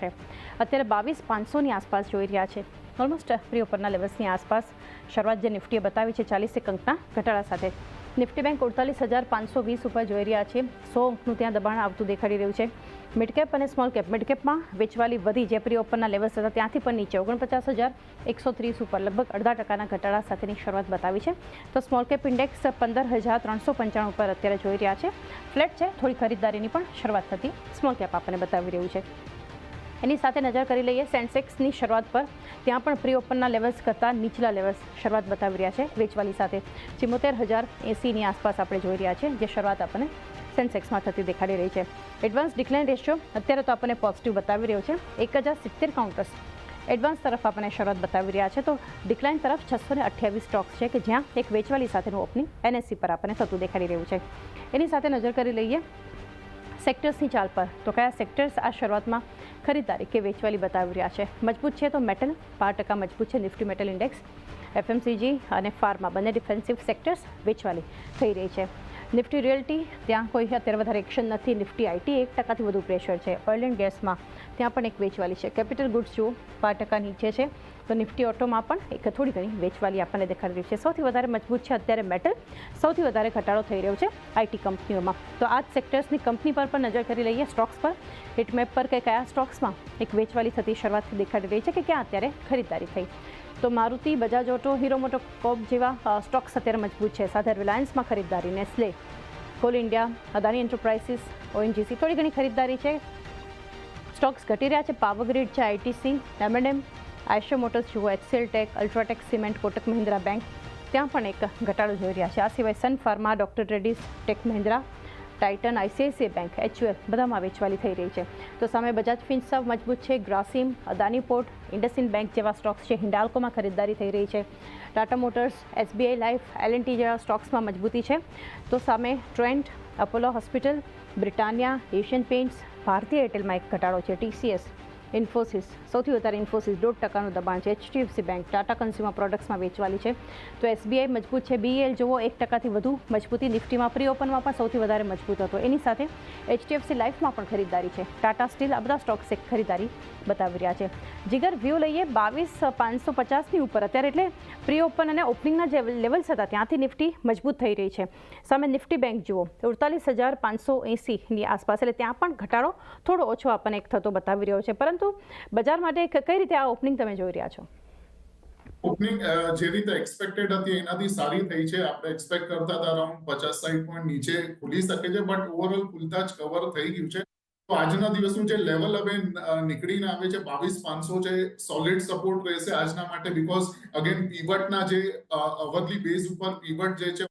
છે। અત્યારે 22,500ની આસપાસ જોઈ રહ્યા છે। ઓલમોસ્ટ પ્રી ઓપનના લેવલ્સની આસપાસ શરૂઆત જે નિફ્ટીએ બતાવી છે 40 અંકના ઘટાડા સાથે। નિફ્ટી બેંક 48,520 ઉપર જોઈ રહ્યા છે। 100 અંકનું ત્યાં દબાણ આવતું દેખાડી રહ્યું છે। મિડ કેપ અને સ્મોલ કેપ, મિડ કેપમાં વેચવાલી વધી, જે પ્રી ઓપનના લેવલ્સ હતા ત્યાંથી પણ નીચે 49,130 ઉપર લગભગ 0.5% ઘટાડા સાથેની શરૂઆત બતાવી છે। તો સ્મોલ કેપ ઇન્ડેક્સ 15,395 ઉપર અત્યારે જોઈ રહ્યા છે। ફ્લેટ છે, થોડી ખરીદદારીની પણ શરૂઆત થતી સ્મોલ કેપ આપણને બતાવી રહ્યું છે। એની સાથે નજર કરી લઈએ સેન્સેક્સની શરૂઆત પર, ત્યાં પણ પ્રી ઓપનના લેવલ્સ કરતાં નીચલા લેવલ્સ શરૂઆત બતાવી રહ્યા છે વેચવાલી સાથે। 74,080ની આસપાસ આપણે જોઈ રહ્યા છીએ, જે શરૂઆત આપણને સેન્સેક્સમાં થતી દેખાડી રહી છે। એડવાન્સ ડિક્લાઇન રેશિયો અત્યારે તો આપણને પોઝિટિવ બતાવી રહ્યો છે। 1,070 કાઉન્ટર્સ એડવાન્સ તરફ આપણને શરૂઆત બતાવી રહ્યા છે। તો ડિક્લાઇન તરફ 628 સ્ટોક્સ છે કે જ્યાં એક વેચવાલી સાથેનું ઓપનિંગ NSE પર આપણને થતું દેખાડી રહ્યું છે। એની સાથે નજર કરી લઈએ સેક્ટર્સની ચાલ પર, તો કયા સેક્ટર્સ આ શરૂઆતમાં ખરીદારી કે વેચવાલી બતાવી રહ્યા છે। મજબૂત છે તો મેટલ 5% મજબૂત છે નિફ્ટી મેટલ ઇન્ડેક્સ। FMCG અને ફાર્મા બંને ડિફેન્સિવ સેક્ટર્સ વેચવાલી થઈ રહી છે। નિફ્ટી રિયલ્ટી, ત્યાં કોઈ અત્યારે વધારે એક્શન નથી। નિફ્ટી IT 1%થી વધુ પ્રેશર છે। ઓઇલ એન્ડ ગેસમાં ત્યાં પણ એક વેચવાલી છે। કેપિટલ ગુડ્સ જુઓ 5% નીચે છે। તો નિફ્ટી ઓટોમાં પણ એક થોડી ઘણી વેચવાલી આપણને દેખાડી રહી છે। સૌથી વધારે મજબૂત છે અત્યારે મેટલ, સૌથી વધારે ઘટાડો થઈ રહ્યો છે IT કંપનીઓમાં। તો આ જ સેક્ટર્સની કંપની પર પણ નજર કરી લઈએ સ્ટોક્સ પર, હિટમેપ પર કે કયા સ્ટોક્સમાં એક વેચવાલી થતી શરૂઆતથી દેખાડી રહી છે કે ક્યાં અત્યારે ખરીદારી થઈ। તો મારુતિ, બજાજ ઓટો, હીરો મોટોકોર્પ જેવા સ્ટોક્સ અત્યારે મજબૂત છે। સાથે રિલાયન્સમાં ખરીદારી, નેસ્લે, કોલ ઇન્ડિયા, અદાની એન્ટરપ્રાઇઝિસ, ONGC થોડી ઘણી ખરીદારી છે। સ્ટોક્સ ઘટી રહ્યા છે। પાવર ગ્રીડ છે, ITC, M&M, આયશર મોટર્સ જુઓ, HCL ટેક, અલ્ટ્રાટેક સિમેન્ટ, કોટક મહિન્દ્રા બેંક, ત્યાં પણ એક ઘટાડો જોઈ રહ્યા છે। આ સિવાય સન ફાર્મા, ડોક્ટર રેડ્ડીઝ, ટેક મહિન્દ્રા, ટાઇટન, ICICI બેંક, HUL બધામાં વેચવાલી થઈ રહી છે। તો સામે બજાજ ફિન્સર્વ મજબૂત છે। ગ્રાસિમ, અદાની પોર્ટ, ઇન્ડસઇન્ડ બેંક જેવા સ્ટોક્સ છે। હિન્ડાલ્કોમાં ખરીદારી થઈ રહી છે। Tata motors, SBI life, L&T જેવા સ્ટોક્સમાં મજબૂતી છે। તો સામે Trent, Apollo hospital, Britannia, Asian paints, ભારતીય એરટેલમાં એક ઘટાડો છે। TCS, ઇન્ફોસિસ, સૌથી વધારે ઇન્ફોસિસ 1.5%નું દબાણ છે। HDFC બેંક, ટાટા કન્ઝ્યુમર પ્રોડક્ટ્સમાં વેચવાલી છે। તો SBI મજબૂત છે। BEL જુઓ 1%થી વધુ મજબૂતી નિફ્ટીમાં, પ્રી ઓપનમાં પણ સૌથી વધારે મજબૂત હતો। એની સાથે HDFC લાઈફમાં પણ ખરીદારી છે। ટાટા સ્ટીલ, આ બધા સ્ટોક્સ એક ખરીદારી બતાવી રહ્યા છે। જીગર વ્યૂ લઈએ 22,550ની ઉપર અત્યારે, એટલે પ્રી ઓપન અને ઓપનિંગના જે લેવલ્સ હતા ત્યાંથી નિફ્ટી મજબૂત થઈ રહી છે। સામે નિફ્ટી બેંક જુઓ 48,580ની આસપાસ, એટલે ત્યાં પણ ઘટાડો થોડો ઓછો આપણને એક થતો બતાવી રહ્યો છે। પરંતુ બજાર માટે કઈ રીતે આ ઓપનિંગ તમે જોઈ રહ્યા છો? ઓપનિંગ જે રીતે એક્સપેક્ટેડ હતી એનાથી સારી થઈ છે। આપણે એક્સપેક્ટ કરતા હતા અરાઉન્ડ 50-60 પોઈન્ટ નીચે ખુલી શકે છે, બટ ઓવરઓલ ખુલતા જ કવર થઈ ગયું છે। તો આજના દિવસનું જે લેવલ હવે નીકળીને આવે છે 22,500 છે, સોલિડ સપોર્ટ રહેશે આજના માટે। બીકોઝ અગેન પીવટના જે અવરલી બેઝ ઉપર પીવટ જે છે,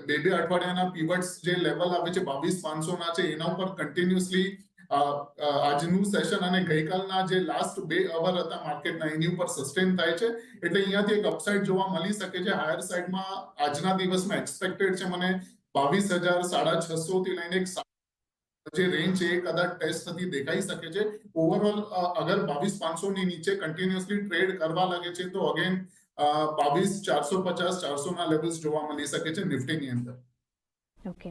બે અઠવાડિયાના પીવટ્સ જે લેવલ આવે છે 22,500ના છે, એના ઉપર કન્ટિન્યુઅસલી આજનું સેશન અને ગઈકાલના જે લાસ્ટ 2 અવર હતા માર્કેટના, એની ઉપર સસ્ટેન થાય છે। એટલે અહીંયાથી એક અપસાઇડ જોવા મળી શકે છે। હાયર સાઇડમાં આજના દિવસમાં એક્સપેક્ટેડ છે મને 22,650 થી લઈને જે રેન્જ છે એ કદાચ ટેસ્ટ થતી દેખાઈ શકે છે। ઓવરઓલ અગર 22,500ની નીચે કન્ટિન્યુઅસલી ટ્રેડ કરવા લાગે છે તો અગેન 22,450-400ના લેવલ્સ જોવા મળી શકે છે નિફ્ટીની અંદર। ઓકે,